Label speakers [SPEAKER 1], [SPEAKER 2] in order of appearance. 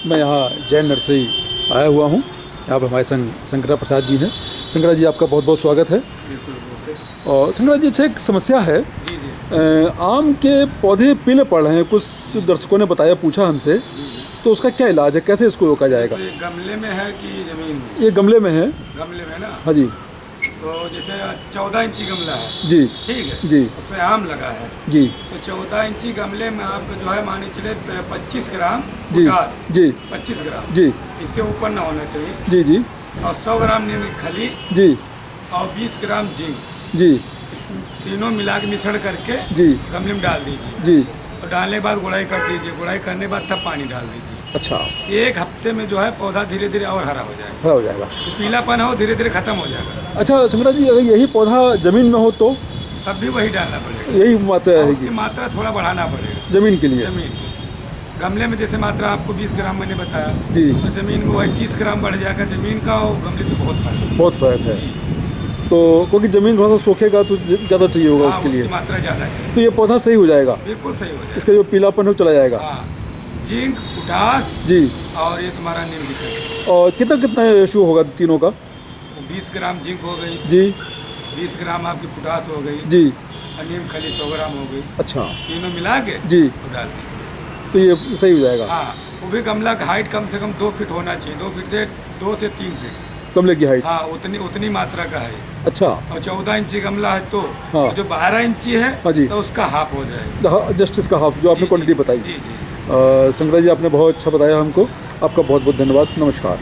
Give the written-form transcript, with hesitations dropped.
[SPEAKER 1] मैं यहाँ जैन नर्सरी आया हुआ हूँ। यहाँ पर हमारे संग शंकरा प्रसाद जी हैं। शंकरा जी, आपका बहुत बहुत स्वागत है। और शंकरा जी, अच्छा एक समस्या है, आम के पौधे पीले पड़ रहे हैं, कुछ दर्शकों ने बताया, पूछा हमसे, तो उसका क्या इलाज है, कैसे इसको रोका जाएगा?
[SPEAKER 2] तो ये गमले में है कि ज़मीन में?
[SPEAKER 1] ये गमले में है।
[SPEAKER 2] गमले में ना?
[SPEAKER 1] हाँ जी।
[SPEAKER 2] तो जैसे 14 इंची गमला है
[SPEAKER 1] जी,
[SPEAKER 2] ठीक है
[SPEAKER 1] जी,
[SPEAKER 2] उसमें आम लगा है
[SPEAKER 1] जी,
[SPEAKER 2] तो 14 इंची गमले में आपका जो है माने चले 25 ग्राम
[SPEAKER 1] जी,
[SPEAKER 2] पोटास,
[SPEAKER 1] जी,
[SPEAKER 2] 25 ग्राम
[SPEAKER 1] जी,
[SPEAKER 2] इससे ऊपर ना होना चाहिए।
[SPEAKER 1] जी, जी,
[SPEAKER 2] और 100 ग्राम नीम की खली
[SPEAKER 1] जी,
[SPEAKER 2] और 20 ग्राम जिंक,
[SPEAKER 1] जी,
[SPEAKER 2] तीनों मिला के मिश्रण करके
[SPEAKER 1] जी,
[SPEAKER 2] गमले में डाल दीजिए।
[SPEAKER 1] जी।
[SPEAKER 2] और डालने के बाद गुड़ाई कर दीजिए। गुड़ाई करने के बाद तब पानी डाल दीजिए।
[SPEAKER 1] अच्छा,
[SPEAKER 2] एक हफ्ते में जो है पौधा धीरे धीरे और हरा हो जाएगा।
[SPEAKER 1] हरा हो जाएगा।
[SPEAKER 2] तो पीलापन हो धीरे धीरे खत्म हो जाएगा।
[SPEAKER 1] अच्छा शंकरा जी, अगर यही पौधा जमीन में हो तो
[SPEAKER 2] तब भी वही डालना पड़ेगा।
[SPEAKER 1] यही मात्रा
[SPEAKER 2] और
[SPEAKER 1] रहेगी
[SPEAKER 2] उसकी मात्रा थोड़ा बढ़ाना पड़ेगा
[SPEAKER 1] जमीन के लिए?
[SPEAKER 2] जमीन की। गमले में जैसे मात्रा आपको 20 ग्राम मैंने बताया,
[SPEAKER 1] जी,
[SPEAKER 2] तो जमीन में वही 30 ग्राम बढ़ जाएगा। जमीन का और गमले से बहुत फर्क है।
[SPEAKER 1] बहुत फ़र्क है।
[SPEAKER 2] जी।
[SPEAKER 1] तो क्योंकि ज़मीन थोड़ा सा सूखेगा तो ज़्यादा चाहिए होगा
[SPEAKER 2] हाँ,
[SPEAKER 1] उसके लिए,
[SPEAKER 2] उसकी मात्रा ज़्यादा चाहिए।
[SPEAKER 1] तो ये पौधा सही हो जाएगा,
[SPEAKER 2] बिल्कुल सही हो जाएगा।
[SPEAKER 1] इसका जो पीलापन है वो चला जाएगा।
[SPEAKER 2] हाँ, जिंक, पोटास
[SPEAKER 1] जी।
[SPEAKER 2] और ये तुम्हारा नीम की खली।
[SPEAKER 1] और कितना कितना रेशो होगा तीनों का?
[SPEAKER 2] 20 ग्राम जिंक हो गई,
[SPEAKER 1] जी,
[SPEAKER 2] 20 ग्राम आपकी पोटास हो गई,
[SPEAKER 1] जी।
[SPEAKER 2] और नीम खली 100 ग्राम हो गई।
[SPEAKER 1] अच्छा,
[SPEAKER 2] तीनों मिला के
[SPEAKER 1] जी,
[SPEAKER 2] तो डाल दीजिए।
[SPEAKER 1] तो ये सही हो जाएगा।
[SPEAKER 2] हाँ, वो भी गमला का हाइट कम से कम 2 फीट होना चाहिए। 2 फीट से 2 से 3 फीट
[SPEAKER 1] गमले की हाइट?
[SPEAKER 2] हाँ, उतनी मात्रा का है।
[SPEAKER 1] अच्छा।
[SPEAKER 2] और 14 इंची गमला है तो
[SPEAKER 1] हाँ।
[SPEAKER 2] जो 12 इंची है
[SPEAKER 1] हाँ जी।
[SPEAKER 2] तो उसका हाफ हो जाएगा।
[SPEAKER 1] जस्ट इसका हाफ, जो आपने
[SPEAKER 2] जी,
[SPEAKER 1] क्वांटिटी
[SPEAKER 2] जी,
[SPEAKER 1] बताई।
[SPEAKER 2] जी जी।
[SPEAKER 1] शंकरा जी, आपने बहुत अच्छा बताया हमको। आपका बहुत बहुत धन्यवाद। नमस्कार।